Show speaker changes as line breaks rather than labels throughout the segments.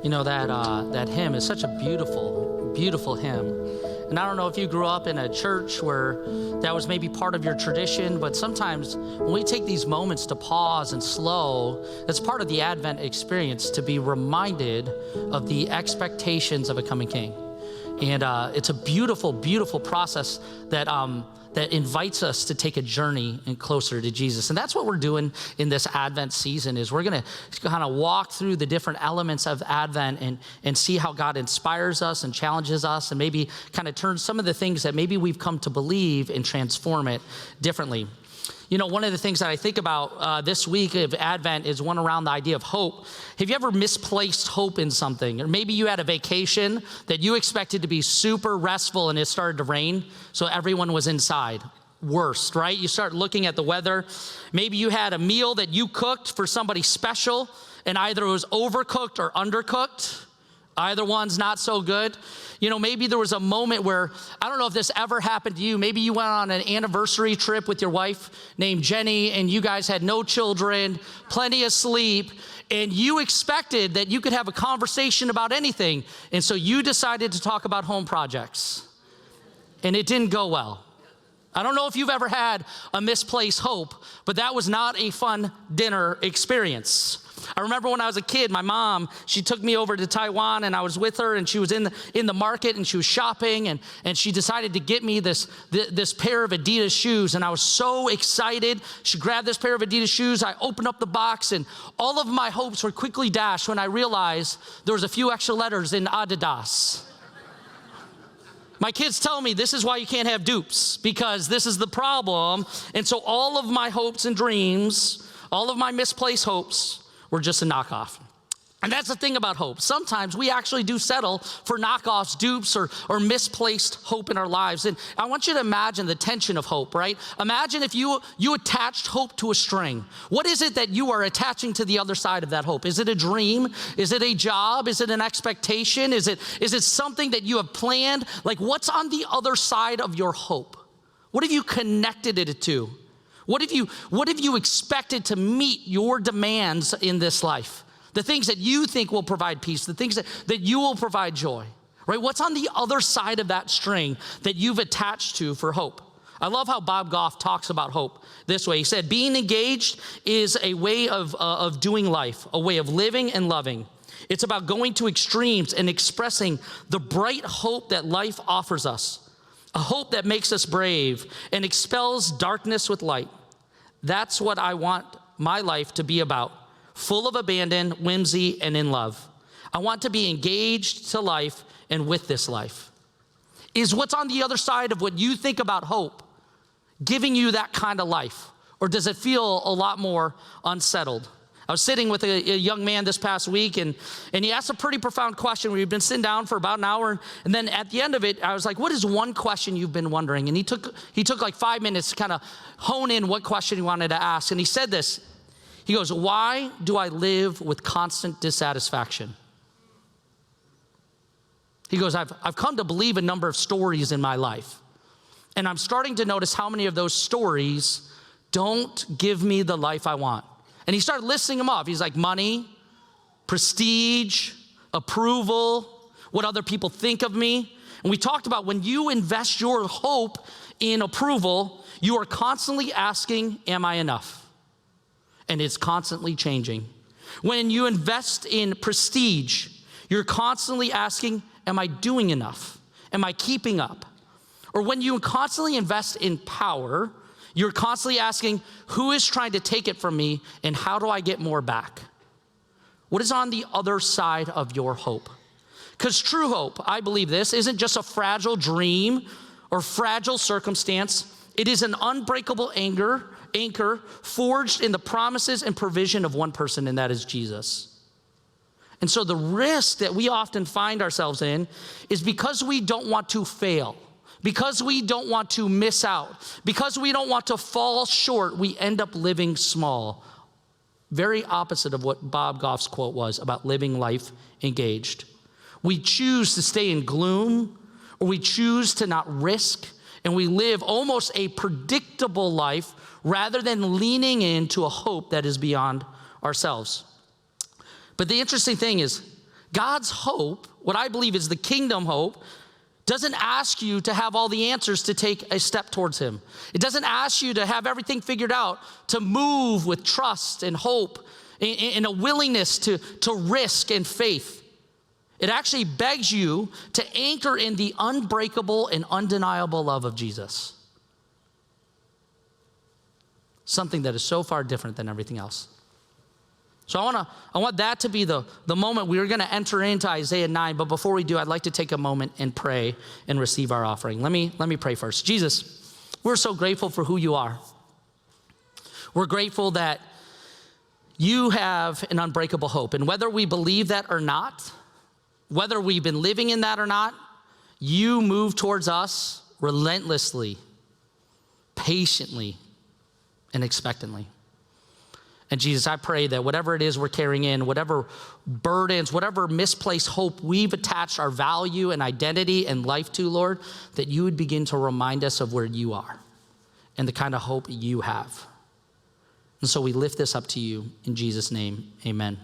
You know, that hymn is such a beautiful, beautiful hymn. And I don't know if you grew up in a church where that was maybe part of your tradition, but sometimes when we take these moments to pause and slow, that's part of the Advent experience, to be reminded of the expectations of a coming King. And it's a beautiful, beautiful process that invites us to take a journey and closer to Jesus. And that's what we're doing in this Advent season, is we're gonna kind of walk through the different elements of Advent and see how God inspires us and challenges us, and maybe kind of turn some of the things that maybe we've come to believe and transform it differently. You know, one of the things that I think about this week of Advent is one around the idea of hope. Have you ever misplaced hope in something? Or maybe you had a vacation that you expected to be super restful and it started to rain, so everyone was inside. Worst, right? You start looking at the weather. Maybe you had a meal that you cooked for somebody special and either it was overcooked or undercooked. Either one's not so good. You know, maybe there was a moment where, I don't know if this ever happened to you, maybe you went on an anniversary trip with your wife named Jenny, and you guys had no children, plenty of sleep, and you expected that you could have a conversation about anything, and so you decided to talk about home projects, and it didn't go well. I don't know if you've ever had a misplaced hope, but that was not a fun dinner experience. I remember when I was a kid, my mom, she took me over to Taiwan, and I was with her, and she was in the market, and she was shopping, and she decided to get me this pair of Adidas shoes, and I was so excited. She grabbed this pair of Adidas shoes. I opened up the box, and all of my hopes were quickly dashed when I realized there was a few extra letters in Adidas. My kids tell me this is why you can't have dupes, because this is the problem. And so all of my hopes and dreams, all of my misplaced hopes were just a knockoff. And that's the thing about hope. Sometimes we actually do settle for knockoffs, dupes, or misplaced hope in our lives. And I want you to imagine the tension of hope, right? Imagine if you attached hope to a string. What is it that you are attaching to the other side of that hope? Is it a dream? Is it a job? Is it an expectation? Is it something that you have planned? Like, what's on the other side of your hope? What have you connected it to? What have you expected to meet your demands in this life? The things that you think will provide peace, the things that you will provide joy, right? What's on the other side of that string that you've attached to for hope? I love how Bob Goff talks about hope this way. He said, being engaged is a way of doing life, a way of living and loving. It's about going to extremes and expressing the bright hope that life offers us, a hope that makes us brave and expels darkness with light. That's what I want my life to be about. Full of abandon, whimsy, and in love. I want to be engaged to life and with this life. Is what's on the other side of what you think about hope giving you that kind of life? Or does it feel a lot more unsettled? I was sitting with a young man this past week, and he asked a pretty profound question. We've been sitting down for about an hour, and then at the end of it, I was like, what is one question you've been wondering? And he took like 5 minutes to kind of hone in what question he wanted to ask. And he said this. He goes, why do I live with constant dissatisfaction? He goes, I've come to believe a number of stories in my life, and I'm starting to notice how many of those stories don't give me the life I want. And he started listing them off. He's like, money, prestige, approval, what other people think of me. And we talked about when you invest your hope in approval, you are constantly asking, am I enough? And it's constantly changing. When you invest in prestige, you're constantly asking, am I doing enough? Am I keeping up? Or when you constantly invest in power, you're constantly asking, who is trying to take it from me and how do I get more back? What is on the other side of your hope? Because true hope, I believe this, isn't just a fragile dream or fragile circumstance. It is an unbreakable anchor forged in the promises and provision of one person, and that is Jesus. And so the risk that we often find ourselves in is because we don't want to fail, because we don't want to miss out, because we don't want to fall short, we end up living small. Very opposite of what Bob Goff's quote was about living life engaged. We choose to stay in gloom, or we choose to not risk, and we live almost a predictable life rather than leaning into a hope that is beyond ourselves. But the interesting thing is, God's hope, what I believe is the kingdom hope, doesn't ask you to have all the answers to take a step towards him. It doesn't ask you to have everything figured out, to move with trust and hope and a willingness to risk and faith. It actually begs you to anchor in the unbreakable and undeniable love of Jesus. Something that is so far different than everything else. So I want that to be the moment we are going to enter into Isaiah 9. But before we do, I'd like to take a moment and pray and receive our offering. Let me pray first. Jesus, we're so grateful for who you are. We're grateful that you have an unbreakable hope. And whether we believe that or not, whether we've been living in that or not, you move towards us relentlessly, patiently, and expectantly. And Jesus, I pray that whatever it is we're carrying in, whatever burdens, whatever misplaced hope we've attached our value and identity and life to, Lord, that you would begin to remind us of where you are and the kind of hope you have. And so we lift this up to you in Jesus' name, amen.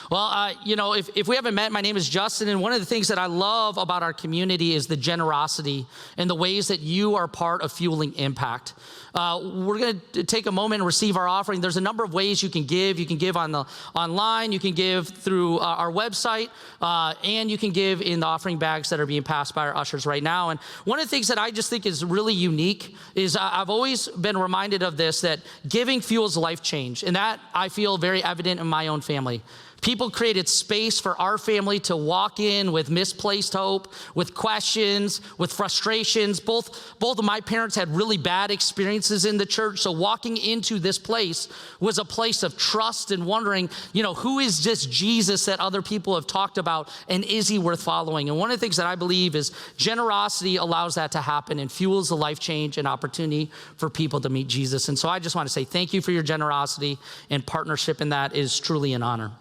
Well, if we haven't met, my name is Justin, and one of the things that I love about our community is the generosity and the ways that you are part of fueling impact. We're going to take a moment and receive our offering. There's a number of ways you can give. You can give online, you can give through our website, and you can give in the offering bags that are being passed by our ushers right now. And one of the things that I just think is really unique is I've always been reminded of this, that giving fuels life change, and that I feel very evident in my own family. People created space for our family to walk in with misplaced hope, with questions, with frustrations. Both of my parents had really bad experiences in the church. So walking into this place was a place of trust and wondering, who is this Jesus that other people have talked about, and is he worth following? And one of the things that I believe is generosity allows that to happen and fuels the life change and opportunity for people to meet Jesus. And so I just want to say thank you for your generosity, and partnership in that is truly an honor.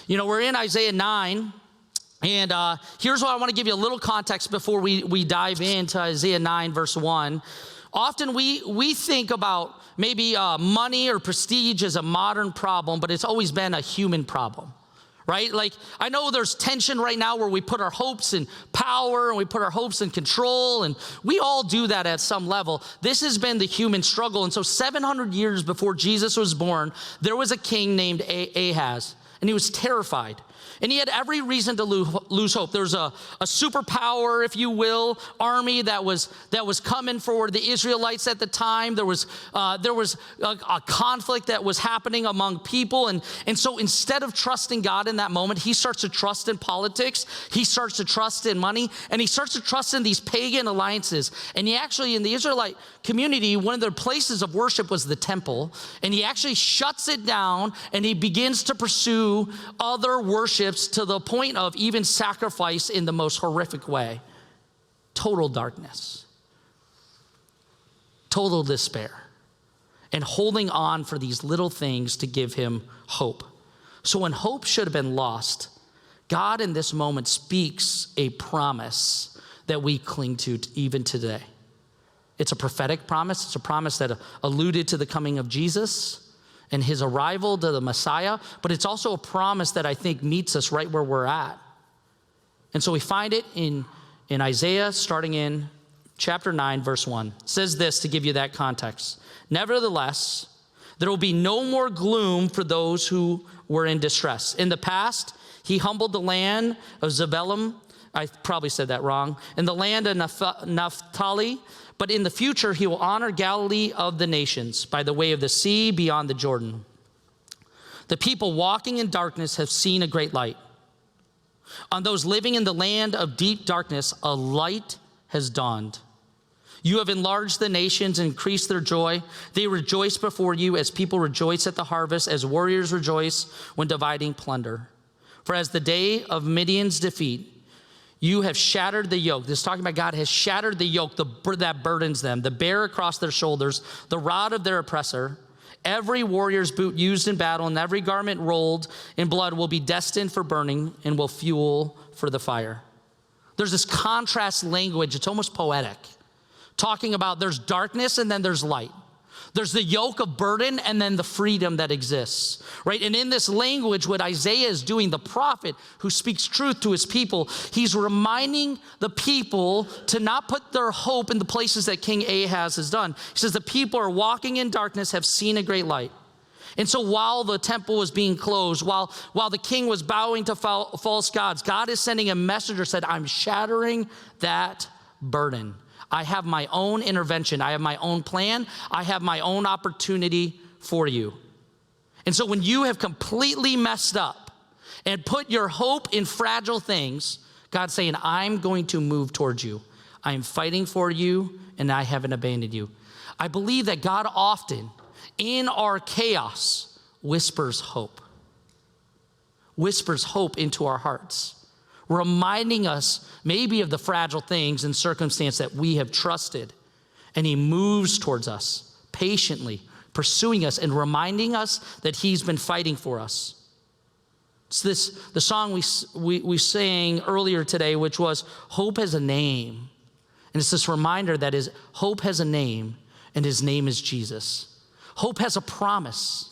We're in Isaiah 9, and here's what I want to give you a little context before we dive into Isaiah 9, verse 1. Often we think about maybe money or prestige as a modern problem, but it's always been a human problem, right? Like, I know there's tension right now where we put our hopes in power and we put our hopes in control, and we all do that at some level. This has been the human struggle. And so 700 years before Jesus was born, there was a king named Ahaz. And he was terrified. And he had every reason to lose hope. There was a superpower, if you will, army that was coming for the Israelites at the time. There was a conflict that was happening among people. And so instead of trusting God in that moment, he starts to trust in politics. He starts to trust in money. And he starts to trust in these pagan alliances. And he actually, in the Israelite community, one of their places of worship was the temple. And he actually shuts it down, and he begins to pursue other worships to the point of even sacrifice in the most horrific way. Total darkness, total despair, and holding on for these little things to give him hope. So when hope should have been lost, God in this moment speaks a promise that we cling to even today. It's a prophetic promise. It's a promise that alluded to the coming of Jesus and his arrival to the Messiah, but it's also a promise that I think meets us right where we're at. And so we find it in Isaiah, starting in chapter 9, verse 1. It says this to give you that context. Nevertheless, there will be no more gloom for those who were in distress. In the past, he humbled the land of Zebulun. I probably said that wrong. In the land of Naphtali. But in the future, he will honor Galilee of the nations by the way of the sea beyond the Jordan. The people walking in darkness have seen a great light. On those living in the land of deep darkness, a light has dawned. You have enlarged the nations and increased their joy. They rejoice before you as people rejoice at the harvest, as warriors rejoice when dividing plunder. For as the day of Midian's defeat, you have shattered the yoke. This is talking about God has shattered the yoke that burdens them, the bear across their shoulders, the rod of their oppressor. Every warrior's boot used in battle and every garment rolled in blood will be destined for burning and will fuel for the fire. There's this contrast language. It's almost poetic, talking about there's darkness and then there's light. There's the yoke of burden and then the freedom that exists, right? And in this language, what Isaiah is doing, the prophet who speaks truth to his people, he's reminding the people to not put their hope in the places that King Ahaz has done. He says the people are walking in darkness, have seen a great light. And so while the temple was being closed, while the king was bowing to false gods, God is sending a messenger, said, I'm shattering that burden. I have my own intervention. I have my own plan. I have my own opportunity for you. And so when you have completely messed up and put your hope in fragile things, God's saying, I'm going to move towards you. I am fighting for you, and I haven't abandoned you. I believe that God often, in our chaos, whispers hope into our hearts, reminding us maybe of the fragile things and circumstance that we have trusted. And he moves towards us patiently, pursuing us and reminding us that he's been fighting for us. It's the song we sang earlier today, which was Hope Has a Name. And it's this reminder that hope has a name, and his name is Jesus. Hope has a promise,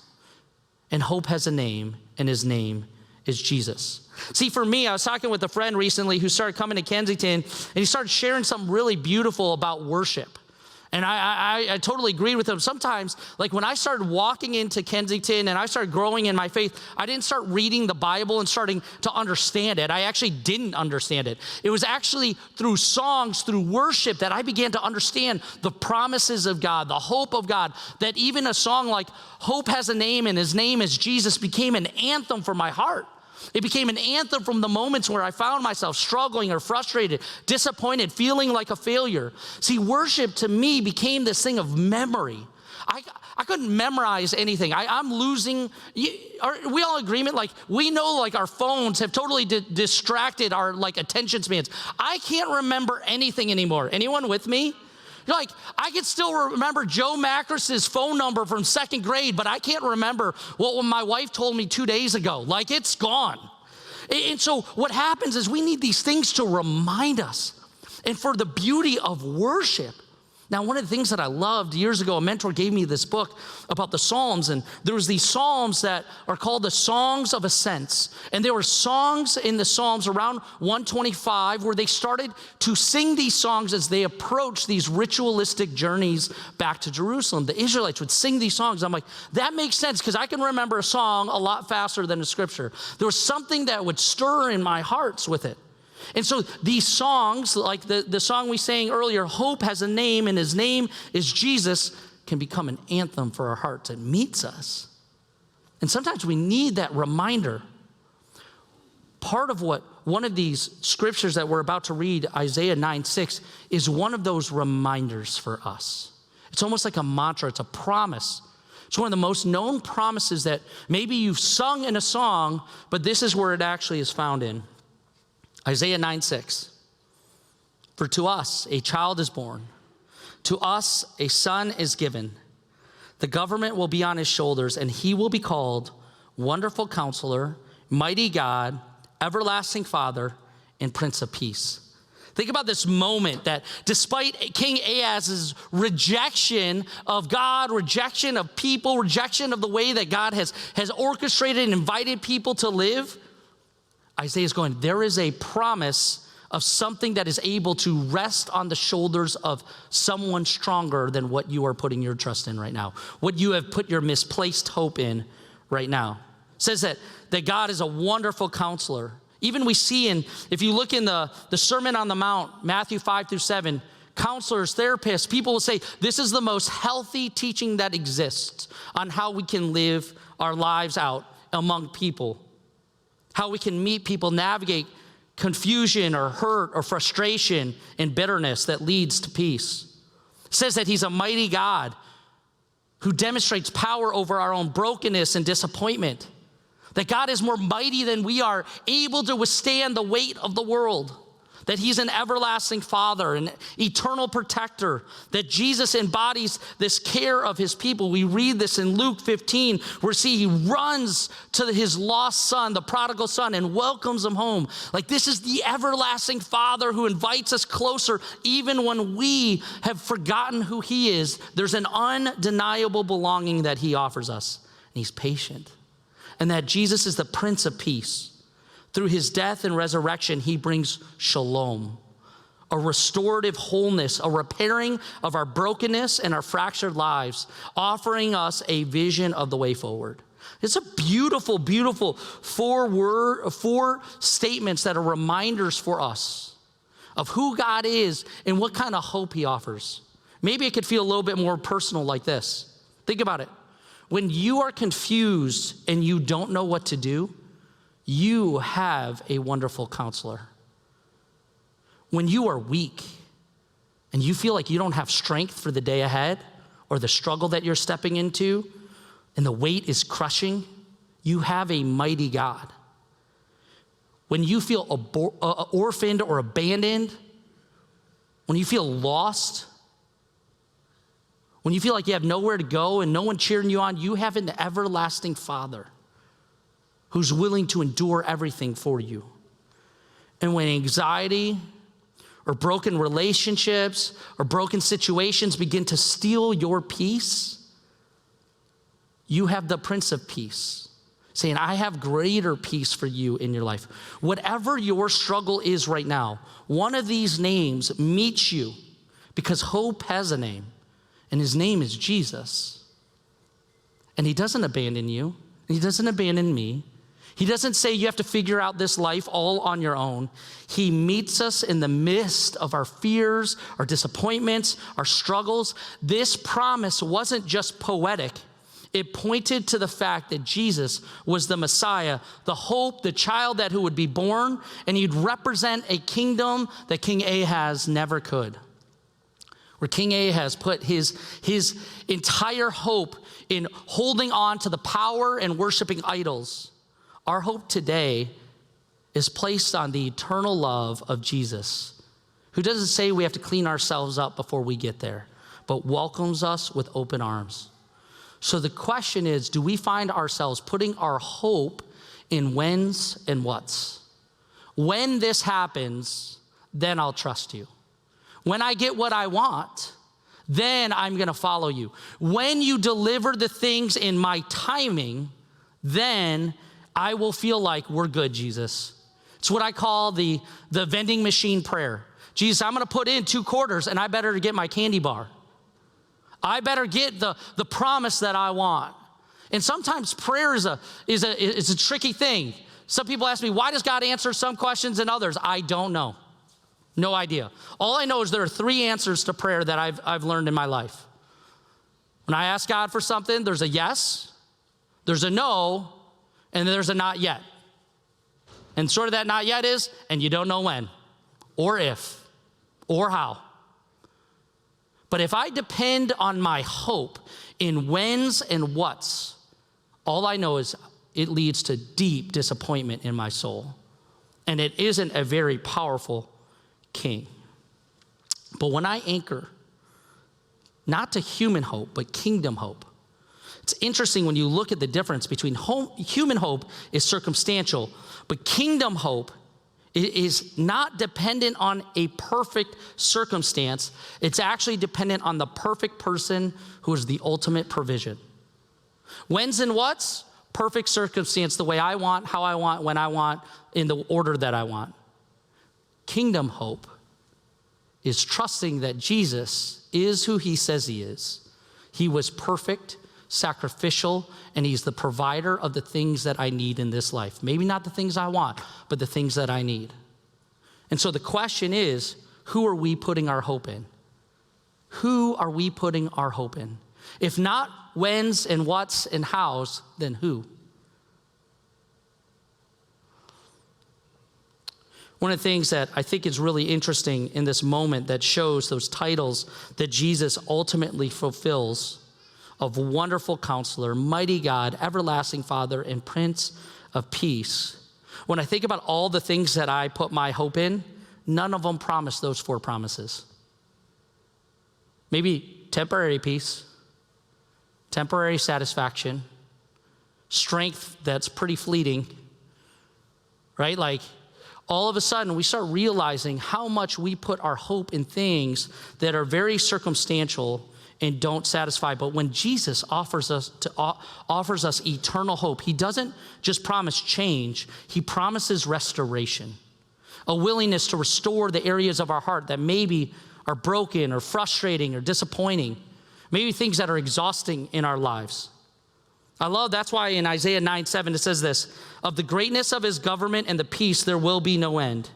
and hope has a name, and his name is Jesus. See, for me, I was talking with a friend recently who started coming to Kensington, and he started sharing something really beautiful about worship. And I totally agreed with him. Sometimes, like when I started walking into Kensington and I started growing in my faith, I didn't start reading the Bible and starting to understand it. I actually didn't understand it. It was actually through songs, through worship, that I began to understand the promises of God, the hope of God, that even a song like Hope Has a Name and his name is Jesus became an anthem for my heart. It became an anthem from the moments where I found myself struggling or frustrated, disappointed, feeling like a failure. See, worship to me became this thing of memory. I couldn't memorize anything. I'm losing. Are we all in agreement? Like, we know, like, our phones have totally distracted our, like, attention spans. I can't remember anything anymore. Anyone with me? Like, I can still remember Joe Macris's phone number from second grade, but I can't remember what my wife told me 2 days ago. Like, it's gone. And so what happens is we need these things to remind us. And for the beauty of worship. Now, one of the things that I loved years ago, a mentor gave me this book about the Psalms, and there was these Psalms that are called the Songs of Ascents. And there were songs in the Psalms around 125 where they started to sing these songs as they approached these ritualistic journeys back to Jerusalem. The Israelites would sing these songs. I'm like, that makes sense, because I can remember a song a lot faster than a scripture. There was something that would stir in my hearts with it. And so these songs, like the song we sang earlier, Hope Has a Name and his name is Jesus, can become an anthem for our hearts. It meets us. And sometimes we need that reminder. Part of what one of these scriptures that we're about to read, Isaiah 9:6, is one of those reminders for us. It's almost like a mantra. It's a promise. It's one of the most known promises that maybe you've sung in a song, but this is where it actually is found in. Isaiah 9:6, for to us a child is born, to us a son is given. The government will be on his shoulders, and he will be called Wonderful Counselor, Mighty God, Everlasting Father, and Prince of Peace. Think about this moment that despite King Ahaz's rejection of God, rejection of people, rejection of the way that God has orchestrated and invited people to live, Isaiah's going, there is a promise of something that is able to rest on the shoulders of someone stronger than what you are putting your trust in right now, what you have put your misplaced hope in right now. It says that God is a wonderful counselor. Even we see if you look in the Sermon on the Mount, Matthew 5-7, counselors, therapists, people will say, this is the most healthy teaching that exists on how we can live our lives out among people. How we can meet people, navigate confusion or hurt or frustration and bitterness that leads to peace. It says that he's a mighty God who demonstrates power over our own brokenness and disappointment. That God is more mighty than we are, able to withstand the weight of the world. that he's an everlasting Father, an eternal protector, that Jesus embodies this care of his people. We read this in Luke 15, where he runs to his lost son, the prodigal son, and welcomes him home. Like, this is the everlasting Father who invites us closer even when we have forgotten who he is. There's an undeniable belonging that he offers us, and he's patient. And that Jesus is the Prince of Peace. Through his death and resurrection, he brings shalom, a restorative wholeness, a repairing of our brokenness and our fractured lives, offering us a vision of the way forward. It's a beautiful, beautiful four statements that are reminders for us of who God is and what kind of hope he offers. Maybe it could feel a little bit more personal like this. Think about it. When you are confused and you don't know what to do, you have a wonderful counselor. When you are weak and you feel like you don't have strength for the day ahead or the struggle that you're stepping into and the weight is crushing, you have a mighty God. When you feel orphaned or abandoned, when you feel lost, when you feel like you have nowhere to go and no one cheering you on, you have an everlasting Father who's willing to endure everything for you. And when anxiety or broken relationships or broken situations begin to steal your peace, you have the Prince of Peace saying, I have greater peace for you in your life. Whatever your struggle is right now, one of these names meets you because hope has a name, and his name is Jesus. And he doesn't abandon you, and he doesn't abandon me. He doesn't say you have to figure out this life all on your own. He meets us in the midst of our fears, our disappointments, our struggles. This promise wasn't just poetic. It pointed to the fact that Jesus was the Messiah, the hope, the child that who would be born, and he'd represent a kingdom that King Ahaz never could. Where King Ahaz put his entire hope in holding on to the power and worshiping idols. Our hope today is placed on the eternal love of Jesus, who doesn't say we have to clean ourselves up before we get there, but welcomes us with open arms. So the question is, do we find ourselves putting our hope in whens and whats? When this happens, then I'll trust you. When I get what I want, then I'm going to follow you. When you deliver the things in my timing, then I will feel like we're good, Jesus. It's what I call the vending machine prayer. Jesus, I'm going to put in 2 quarters and I better get my candy bar. I better get the promise that I want. And sometimes prayer is a tricky thing. Some people ask me, why does God answer some questions and others? I don't know. No idea. All I know is there are 3 answers to prayer that I've learned in my life. When I ask God for something, there's a yes, there's a no, and there's a not yet. And sort of that not yet is, and you don't know when, or if, or how. But if I depend on my hope in whens and whats, all I know is it leads to deep disappointment in my soul. And it isn't a very powerful king. But when I anchor, not to human hope, but kingdom hope, it's interesting when you look at the difference between human hope is circumstantial, but kingdom hope is not dependent on a perfect circumstance. It's actually dependent on the perfect person who is the ultimate provision. Whens and whats? Perfect circumstance, the way I want, how I want, when I want, in the order that I want. Kingdom hope is trusting that Jesus is who he says he is. He was perfect, sacrificial, and he's the provider of the things that I need in this life. Maybe not the things I want, but the things that I need. And so the question is, who are we putting our hope in? Who are we putting our hope in? If not whens and whats and hows, then who? One of the things that I think is really interesting in this moment that shows those titles that Jesus ultimately fulfills of Wonderful Counselor, Mighty God, Everlasting Father, and Prince of Peace. When I think about all the things that I put my hope in, none of them promise those 4 promises. Maybe temporary peace, temporary satisfaction, strength that's pretty fleeting, right? Like all of a sudden we start realizing how much we put our hope in things that are very circumstantial and don't satisfy. But when Jesus offers us eternal hope, he doesn't just promise change, he promises restoration, a willingness to restore the areas of our heart that maybe are broken or frustrating or disappointing, maybe things that are exhausting in our lives. That's why in Isaiah 9:7 it says this, of the greatness of his government and the peace there will be no end.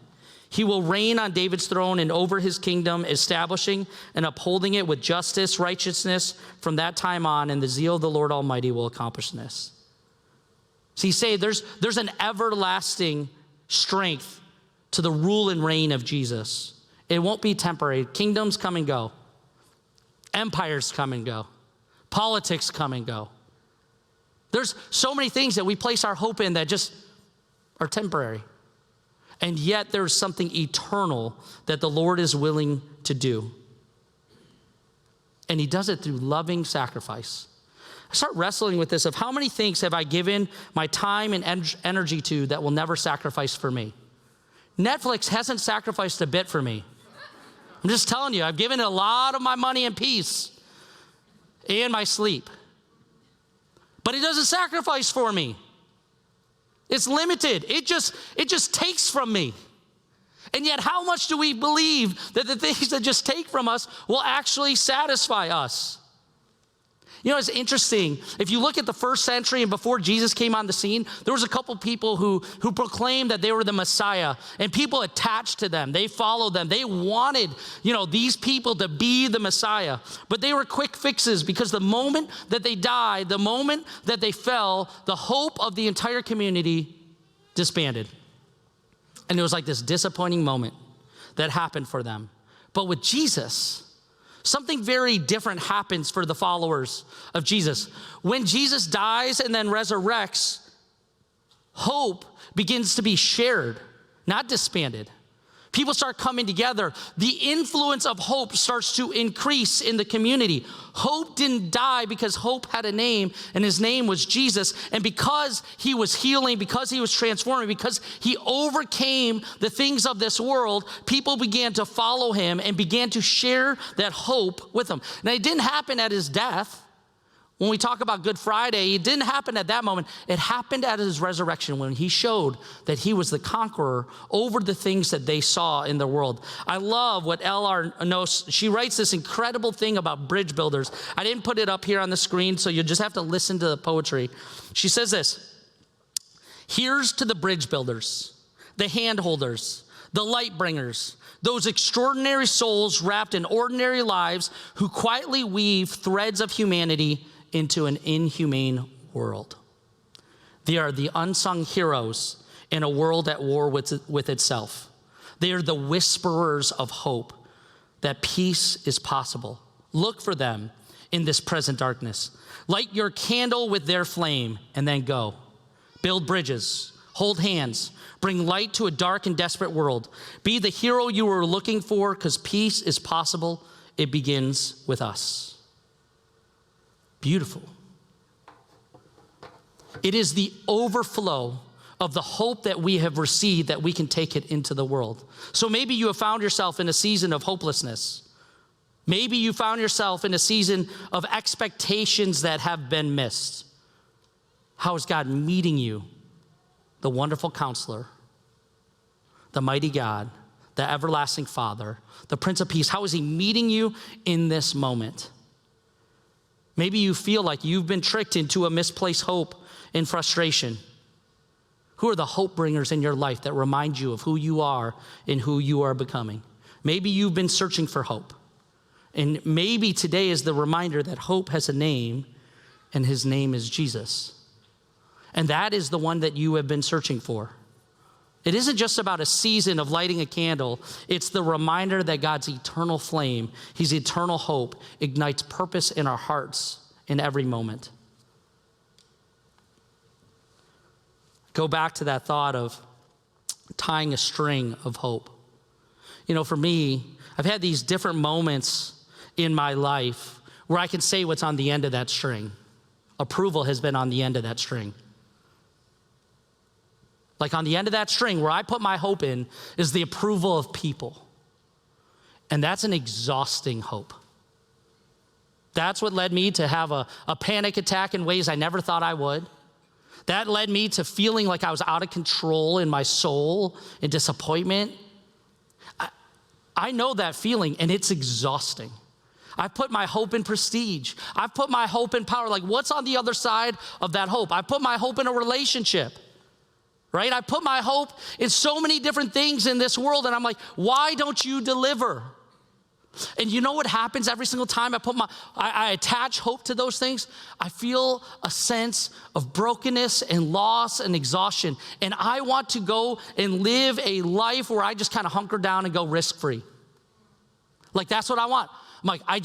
He will reign on David's throne and over his kingdom, establishing and upholding it with justice, righteousness from that time on, and the zeal of the Lord Almighty will accomplish this. So he's saying there's an everlasting strength to the rule and reign of Jesus. It won't be temporary. Kingdoms come and go. Empires come and go. Politics come and go. There's so many things that we place our hope in that just are temporary. And yet there's something eternal that the Lord is willing to do. And he does it through loving sacrifice. I start wrestling with this of how many things have I given my time and energy to that will never sacrifice for me? Netflix hasn't sacrificed a bit for me. I'm just telling you, I've given it a lot of my money and peace and my sleep. But it doesn't sacrifice for me. It's limited. It just takes from me. And yet how much do we believe that the things that just take from us will actually satisfy us? You know, it's interesting. If you look at the first century and before Jesus came on the scene, there was a couple people who proclaimed that they were the Messiah, and people attached to them. They followed them. They wanted, these people to be the Messiah. But they were quick fixes because the moment that they died, the moment that they fell, the hope of the entire community disbanded. And it was like this disappointing moment that happened for them. But with Jesus, something very different happens for the followers of Jesus. When Jesus dies and then resurrects, hope begins to be shared, not disbanded. People start coming together. The influence of hope starts to increase in the community. Hope didn't die because hope had a name, and his name was Jesus. And because he was healing, because he was transforming, because he overcame the things of this world, people began to follow him and began to share that hope with him. Now, it didn't happen at his death. When we talk about Good Friday, it didn't happen at that moment. It happened at his resurrection when he showed that he was the conqueror over the things that they saw in the world. I love what L.R. knows. She writes this incredible thing about bridge builders. I didn't put it up here on the screen, so you'll just have to listen to the poetry. She says this, here's to the bridge builders, the hand holders, the light bringers, those extraordinary souls wrapped in ordinary lives who quietly weave threads of humanity into an inhumane world. They are the unsung heroes in a world at war with itself. They are the whisperers of hope that peace is possible. Look for them in this present darkness. Light your candle with their flame and then go. Build bridges, hold hands, bring light to a dark and desperate world. Be the hero you were looking for because peace is possible. It begins with us. Beautiful. It is the overflow of the hope that we have received that we can take it into the world. So maybe you have found yourself in a season of hopelessness. Maybe you found yourself in a season of expectations that have been missed. How is God meeting you? The wonderful counselor, the mighty God, the everlasting Father, the Prince of Peace. How is he meeting you in this moment? Maybe you feel like you've been tricked into a misplaced hope and frustration. Who are the hope bringers in your life that remind you of who you are and who you are becoming? Maybe you've been searching for hope. And maybe today is the reminder that hope has a name, and his name is Jesus. And that is the one that you have been searching for. It isn't just about a season of lighting a candle. It's the reminder that God's eternal flame, his eternal hope, ignites purpose in our hearts in every moment. Go back to that thought of tying a string of hope. For me, I've had these different moments in my life where I can say what's on the end of that string. Approval has been on the end of that string. Like on the end of that string, where I put my hope in is the approval of people. And that's an exhausting hope. That's what led me to have a panic attack in ways I never thought I would. That led me to feeling like I was out of control in my soul and disappointment. I know that feeling, and it's exhausting. I've put my hope in prestige. I've put my hope in power. Like, what's on the other side of that hope? I put my hope in a relationship, right? I put my hope in so many different things in this world, and I'm like, why don't you deliver? And you know what happens every single time I attach hope to those things? I feel a sense of brokenness and loss and exhaustion. And I want to go and live a life where I just kind of hunker down and go risk-free. Like, that's what I want. I'm like, I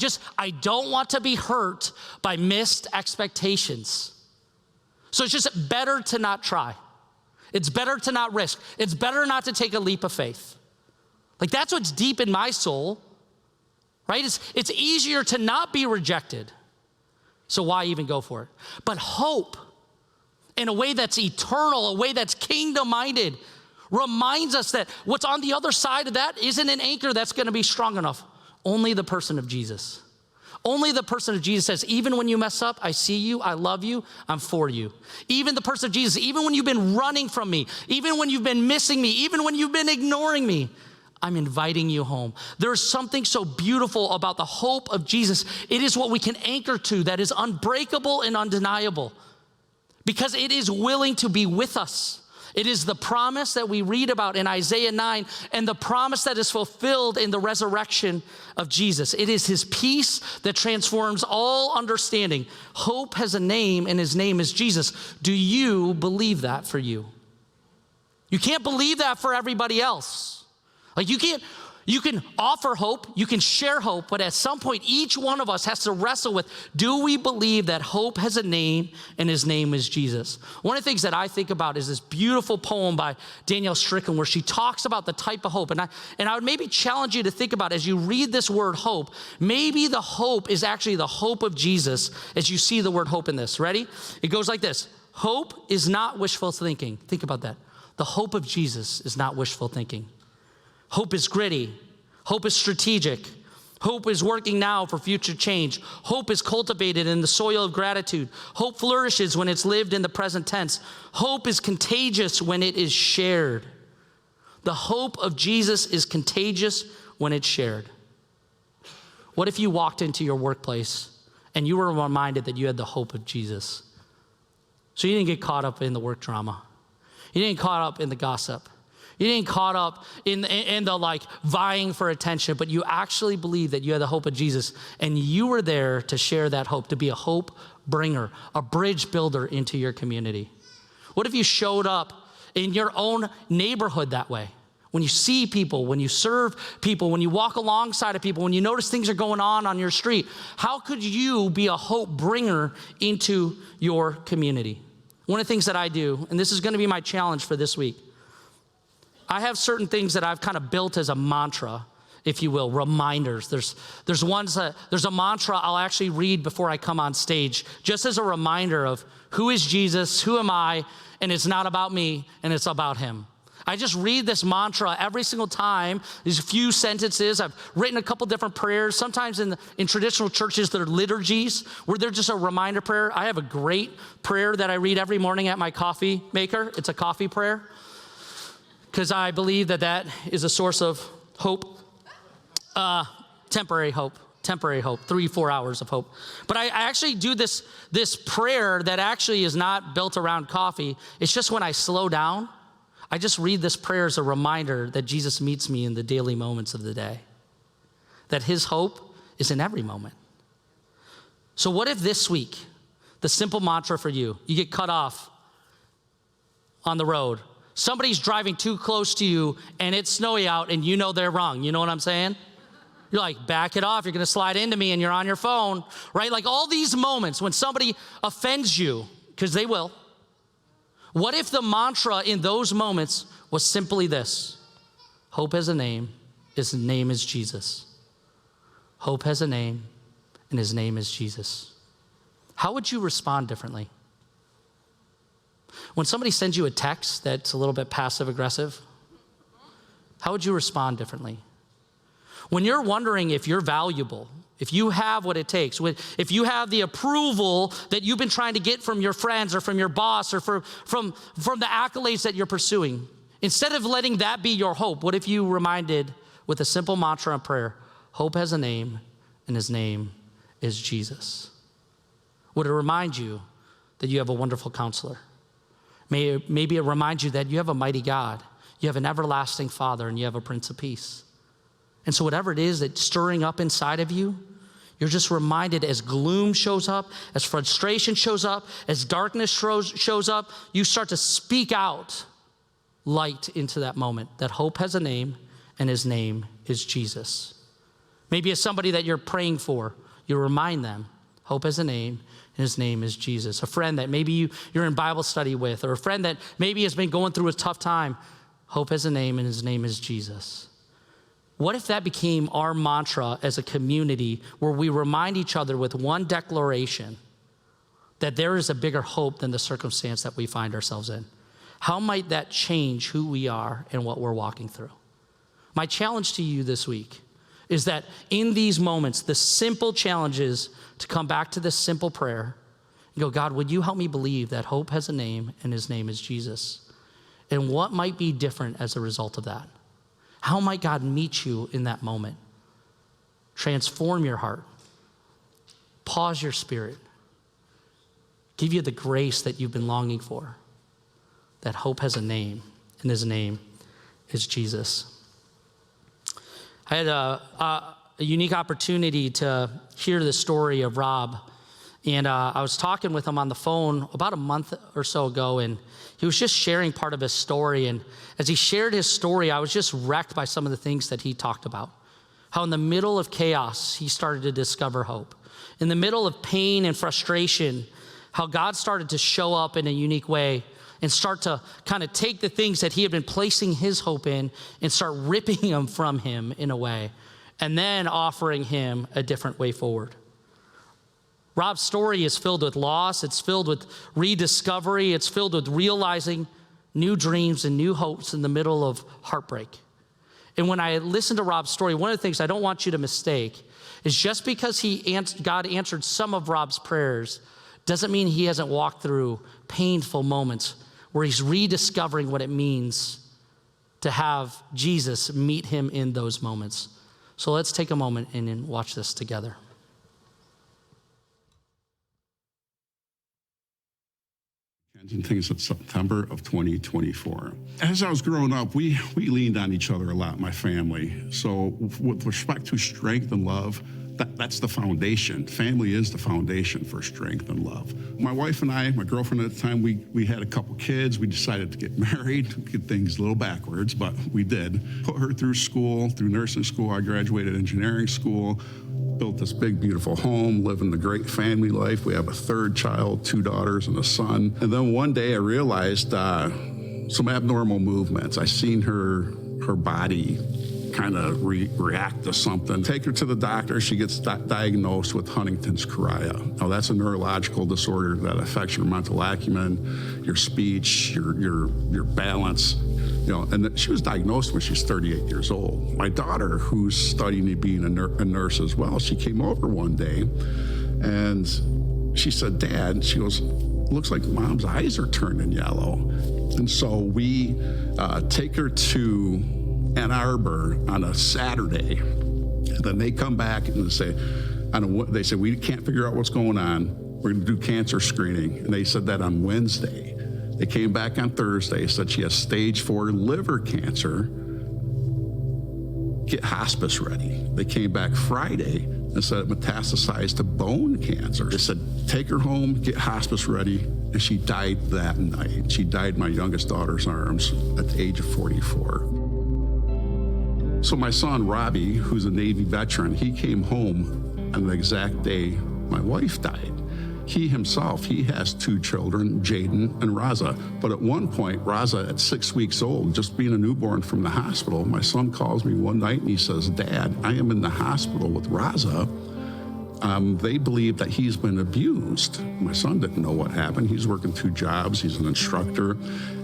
don't want to be hurt by missed expectations. So it's just better to not try. It's better to not risk. It's better not to take a leap of faith. Like, that's what's deep in my soul. Right? It's easier to not be rejected. So why even go for it? But hope, in a way that's eternal, a way that's kingdom-minded, reminds us that what's on the other side of that isn't an anchor that's going to be strong enough. Only the person of Jesus. Only the person of Jesus says, even when you mess up, I see you, I love you, I'm for you. Even the person of Jesus, even when you've been running from me, even when you've been missing me, even when you've been ignoring me, I'm inviting you home. There's something so beautiful about the hope of Jesus. It is what we can anchor to that is unbreakable and undeniable because it is willing to be with us. It is the promise that we read about in Isaiah 9 and the promise that is fulfilled in the resurrection of Jesus. It is his peace that transforms all understanding. Hope has a name, and his name is Jesus. Do you believe that for you? You can't believe that for everybody else. Like, you can offer hope, you can share hope, but at some point, each one of us has to wrestle with, do we believe that hope has a name and his name is Jesus? One of the things that I think about is this beautiful poem by Danielle Strickland where she talks about the type of hope. And I would maybe challenge you to think about, as you read this word hope, maybe the hope is actually the hope of Jesus as you see the word hope in this. Ready? It goes like this. Hope is not wishful thinking. Think about that. The hope of Jesus is not wishful thinking. Hope is gritty. Hope is strategic. Hope is working now for future change. Hope is cultivated in the soil of gratitude. Hope flourishes when it's lived in the present tense. Hope is contagious when it is shared. The hope of Jesus is contagious when it's shared. What if you walked into your workplace and you were reminded that you had the hope of Jesus? So you didn't get caught up in the work drama. You didn't get caught up in the gossip. You didn't get caught up in the like vying for attention, but you actually believed that you had the hope of Jesus, and you were there to share that hope, to be a hope bringer, a bridge builder into your community. What if you showed up in your own neighborhood that way? When you see people, when you serve people, when you walk alongside of people, when you notice things are going on your street, how could you be a hope bringer into your community? One of the things that I do, and this is going to be my challenge for this week, I have certain things that I've kind of built as a mantra, if you will, reminders. There's a mantra I'll actually read before I come on stage, just as a reminder of who is Jesus, who am I, and it's not about me, and it's about him. I just read this mantra every single time, these few sentences. I've written a couple different prayers. Sometimes in traditional churches, they're liturgies where they're just a reminder prayer. I have a great prayer that I read every morning at my coffee maker. It's a coffee prayer, because I believe that is a source of hope, temporary hope, 3-4 hours of hope. But I actually do this prayer that actually is not built around coffee. It's just when I slow down, I just read this prayer as a reminder that Jesus meets me in the daily moments of the day, that his hope is in every moment. So what if this week, the simple mantra for you get cut off on the road, somebody's driving too close to you and it's snowy out and you know they're wrong. You know what I'm saying? You're like, back it off. You're going to slide into me and you're on your phone, right? Like all these moments when somebody offends you, because they will. What if the mantra in those moments was simply this? Hope has a name His name is Jesus. Hope has a name, and his name is Jesus. How would you respond differently? When somebody sends you a text that's a little bit passive-aggressive, how would you respond differently? When you're wondering if you're valuable, if you have what it takes, if you have the approval that you've been trying to get from your friends or from your boss or from the accolades that you're pursuing, instead of letting that be your hope, what if you reminded with a simple mantra and prayer, hope has a name, and his name is Jesus? Would it remind you that you have a wonderful counselor? Maybe it reminds you that you have a mighty God, you have an everlasting Father, and you have a Prince of Peace. And so whatever it is that's stirring up inside of you, you're just reminded as gloom shows up, as frustration shows up, as darkness shows up, you start to speak out light into that moment, that hope has a name, and his name is Jesus. Maybe it's somebody that you're praying for, you remind them, hope has a name, and his name is Jesus. A friend that maybe you're in Bible study with, or a friend that maybe has been going through a tough time, hope has a name, and his name is Jesus. What if that became our mantra as a community, where we remind each other with one declaration that there is a bigger hope than the circumstance that we find ourselves in? How might that change who we are and what we're walking through? My challenge to you this week is that in these moments, the simple challenge is to come back to this simple prayer and go, God, would you help me believe that hope has a name and his name is Jesus? And what might be different as a result of that? How might God meet you in that moment? Transform your heart. Pause your spirit. Give you the grace that you've been longing for. That hope has a name, and his name is Jesus. I had a unique opportunity to hear the story of Rob. And I was talking with him on the phone about a month or so ago, and he was just sharing part of his story. And as he shared his story, I was just wrecked by some of the things that he talked about. How in the middle of chaos, he started to discover hope. In the middle of pain and frustration, how God started to show up in a unique way and start to kind of take the things that he had been placing his hope in and start ripping them from him in a way, and then offering him a different way forward. Rob's story is filled with loss, it's filled with rediscovery, it's filled with realizing new dreams and new hopes in the middle of heartbreak. And when I listen to Rob's story, one of the things I don't want you to mistake is just because God answered some of Rob's prayers doesn't mean he hasn't walked through painful moments where he's rediscovering what it means to have Jesus meet him in those moments. So let's take a moment and watch this together.
And things in September of 2024. As I was growing up, we leaned on each other a lot, my family. So with respect to strength and love, that's the foundation. Family is the foundation for strength and love. My wife and I, my girlfriend at the time, we had a couple kids. We decided to get married, get things a little backwards, but we did. Put her through school, through nursing school. I graduated engineering school, built this big, beautiful home, living the great family life. We have a third child, 2 daughters and a son. And then one day I realized some abnormal movements. I seen her body kind of react to something. Take her to the doctor. She gets diagnosed with Huntington's chorea. Now, that's a neurological disorder that affects your mental acumen, your speech, your balance. And she was diagnosed when she was 38 years old. My daughter, who's studying being a nurse as well, she came over one day and she said, Dad, she goes, looks like Mom's eyes are turning yellow. And so we take her to Ann Arbor on a Saturday. And then they come back and they say, we can't figure out what's going on. We're going to do cancer screening. And they said that on Wednesday. They came back on Thursday, said she has stage 4 liver cancer. Get hospice ready. They came back Friday and said it metastasized to bone cancer. They said, take her home, get hospice ready. And she died that night. She died in my youngest daughter's arms at the age of 44. So my son, Robbie, who's a Navy veteran, he came home on the exact day my wife died. he himself, he has 2 children, Jaden and Raza. But at one point, Raza, at 6 weeks old, just being a newborn from the hospital, my son calls me one night and he says, "Dad, I am in the hospital with Raza. They believe that he's been abused." My son didn't know what happened. He's working 2 jobs. He's an instructor.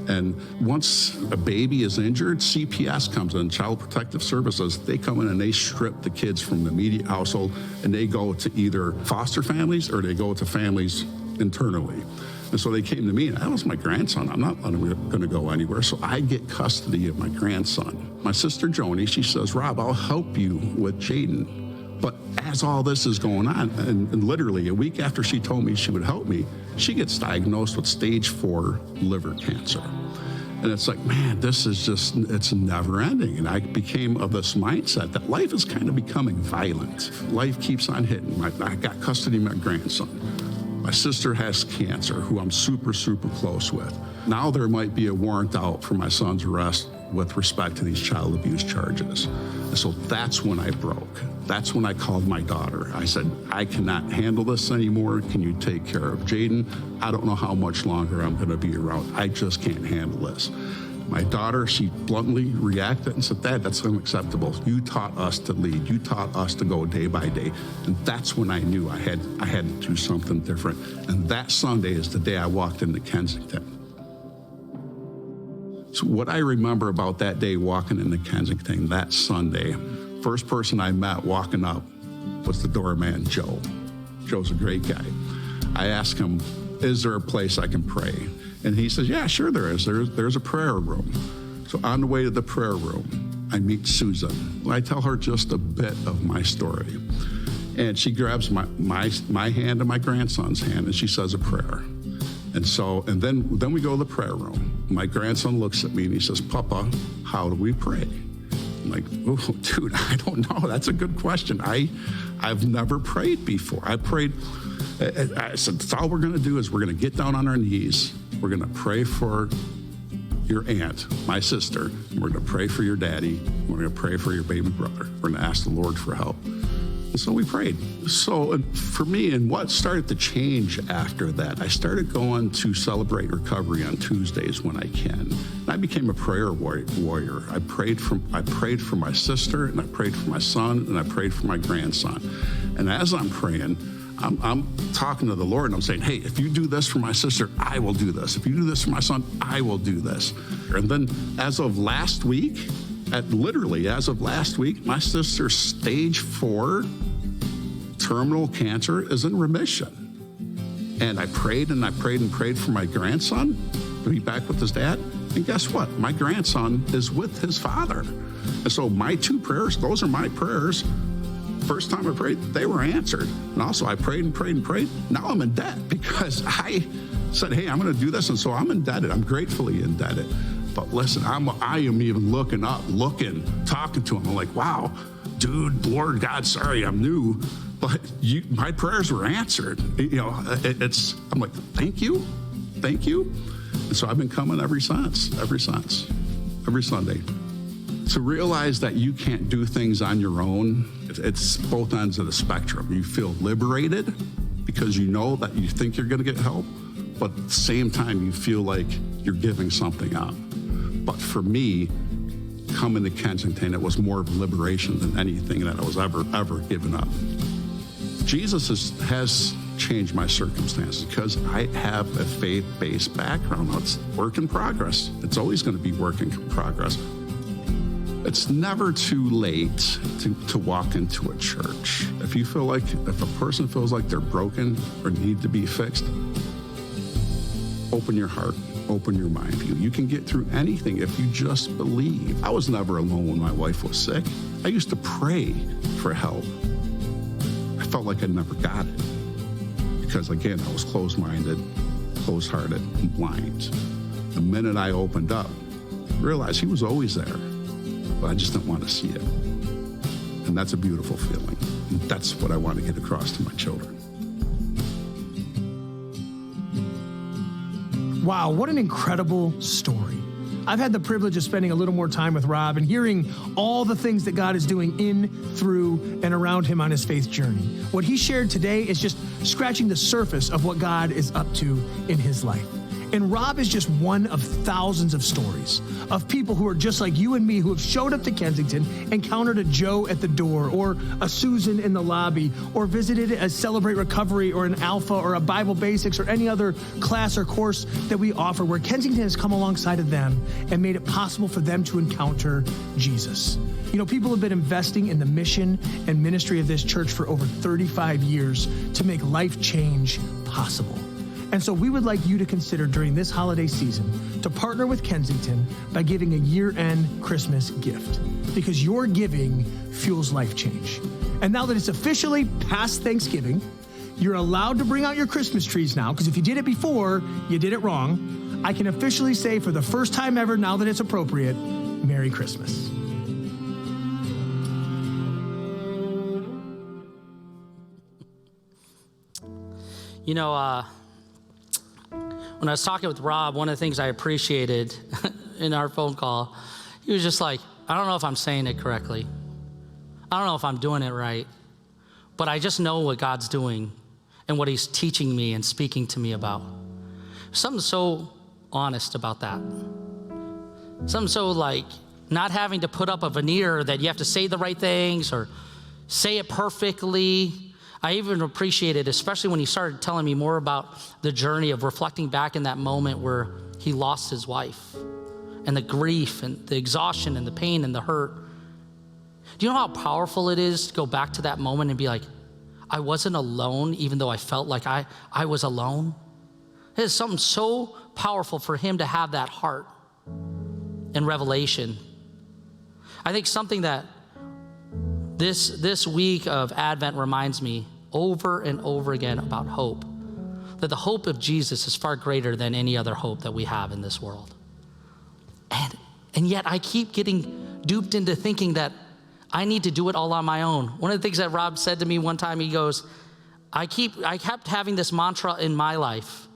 And once a baby is injured, CPS comes in, Child Protective Services. They come in and they strip the kids from the immediate household, and they go to either foster families or they go to families internally. And so they came to me, and that was my grandson. I'm not going to go anywhere. So I get custody of my grandson. My sister Joni, she says, "Rob, I'll help you with Jaden." But as all this is going on, and literally a week after she told me she would help me, she gets diagnosed with stage 4 liver cancer. And it's like, man, this is just, it's never ending. And I became of this mindset that life is kind of becoming violent. Life keeps on hitting. I got custody of my grandson. My sister has cancer, who I'm super, super close with. Now there might be a warrant out for my son's arrest with respect to these child abuse charges. And so that's when I broke. That's when I called my daughter. I said, "I cannot handle this anymore. Can you take care of Jaden? I don't know how much longer I'm going to be around. I just can't handle this." My daughter, she bluntly reacted and said, "Dad, that's unacceptable. You taught us to lead. You taught us to go day by day." And that's when I knew I had to do something different. And that Sunday is the day I walked into Kensington. So what I remember about that day walking into Kensington that Sunday, first person I met walking up was the doorman, Joe. Joe's a great guy. I asked him, "Is there a place I can pray?" And he says, "Yeah, sure there is. There's a prayer room." So on the way to the prayer room, I meet Susan. I tell her just a bit of my story. And she grabs my hand and my grandson's hand, and she says a prayer. And then we go to the prayer room. My grandson looks at me and he says, "Papa, how do we pray?" I'm like, "Oh, dude, I don't know. That's a good question. I've never prayed before." I said, "That's all we're going to do is we're going to get down on our knees. We're going to pray for your aunt, my sister. And we're going to pray for your daddy. We're going to pray for your baby brother. We're going to ask the Lord for help." And so we prayed. So for me, and what started to change after that, I started going to Celebrate Recovery on Tuesdays when I can. And I became a prayer warrior. I prayed for my sister, and I prayed for my son, and I prayed for my grandson. And as I'm praying, I'm talking to the Lord, and I'm saying, "Hey, if you do this for my sister, I will do this. If you do this for my son, I will do this." And then as of last week, my sister's stage 4 terminal cancer is in remission. And I prayed and I prayed and prayed for my grandson to be back with his dad. And guess what? My grandson is with his father. And so my 2 prayers, those are my prayers. First time I prayed, they were answered. And also I prayed and prayed and prayed. Now I'm in debt because I said, "Hey, I'm going to do this." And so I'm indebted. I'm gratefully indebted. But listen, I am even looking, talking to him. I'm like, "Wow, dude, Lord God, sorry, I'm new, but my prayers were answered." I'm like, thank you. And so I've been coming every Sunday. To realize that you can't do things on your own, it's both ends of the spectrum. You feel liberated because you know that you think you're going to get help, but at the same time, you feel like you're giving something up. But for me, coming to Kensington, it was more of liberation than anything that I was ever given up. Jesus has changed my circumstances because I have a faith-based background. It's work in progress. It's always going to be work in progress. It's never too late to walk into a church. If a person feels like they're broken or need to be fixed, open your heart. Open your mind. You can get through anything if you just believe. I was never alone when my wife was sick. I used to pray for help. I felt like I never got it because, again, I was closed-minded, closed-hearted, and blind. The minute I opened up, I realized he was always there, but I just didn't want to see it. And that's a beautiful feeling. And that's what I want to get across to my children.
Wow, what an incredible story. I've had the privilege of spending a little more time with Rob and hearing all the things that God is doing in, through, and around him on his faith journey. What he shared today is just scratching the surface of what God is up to in his life. And Rob is just one of thousands of stories of people who are just like you and me, who have showed up to Kensington, encountered a Joe at the door or a Susan in the lobby, or visited a Celebrate Recovery or an Alpha or a Bible Basics or any other class or course that we offer, where Kensington has come alongside of them and made it possible for them to encounter Jesus. You know, people have been investing in the mission and ministry of this church for over 35 years to make life change possible. And so we would like you to consider during this holiday season to partner with Kensington by giving a year-end Christmas gift, because your giving fuels life change. And now that it's officially past Thanksgiving, you're allowed to bring out your Christmas trees now, because if you did it before, you did it wrong. I can officially say for the first time ever, now that it's appropriate, Merry Christmas.
You know, when I was talking with Rob, one of the things I appreciated in our phone call, he was just like, I don't know if I'm saying it correctly. I don't know if I'm doing it right, but I just know what God's doing and what he's teaching me and speaking to me about. Something so honest about that. Something so like not having to put up a veneer that you have to say the right things or say it perfectly. I even appreciated, especially when he started telling me more about the journey of reflecting back in that moment where he lost his wife and the grief and the exhaustion and the pain and the hurt. Do you know how powerful it is to go back to that moment and be like, I wasn't alone, even though I felt like I was alone? It is something so powerful for him to have that heart and revelation. I think something that this week of Advent reminds me over and over again about hope, that the hope of Jesus is far greater than any other hope that we have in this world. And yet I keep getting duped into thinking that I need to do it all on my own. One of the things that Rob said to me one time, he goes, I kept having this mantra in my life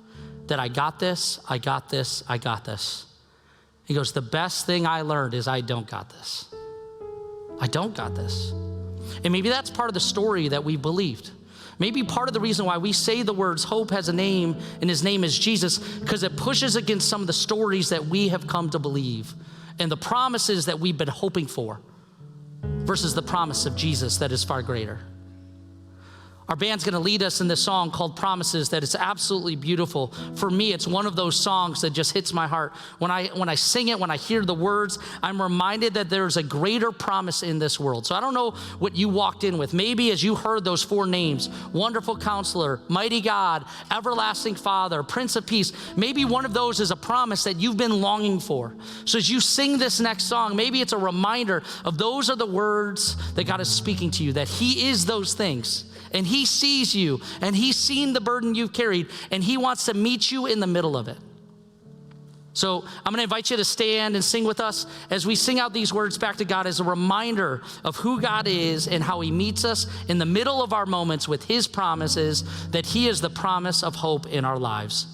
that I got this, I got this, I got this. He goes, the best thing I learned is I don't got this. I don't got this. And maybe that's part of the story that we believed. Maybe part of the reason why we say the words hope has a name and his name is Jesus, because it pushes against some of the stories that we have come to believe and the promises that we've been hoping for versus the promise of Jesus that is far greater. Our band's gonna lead us in this song called Promises that is absolutely beautiful. For me, it's one of those songs that just hits my heart. When I sing it, when I hear the words, I'm reminded that there's a greater promise in this world. So I don't know what you walked in with. Maybe as you heard those four names, Wonderful Counselor, Mighty God, Everlasting Father, Prince of Peace, maybe one of those is a promise that you've been longing for. So as you sing this next song, maybe it's a reminder of those are the words that God is speaking to you, that he is those things. And he sees you, and he's seen the burden you've carried, and he wants to meet you in the middle of it. So I'm gonna invite you to stand and sing with us as we sing out these words back to God as a reminder of who God is and how he meets us in the middle of our moments with his promises, that he is the promise of hope in our lives.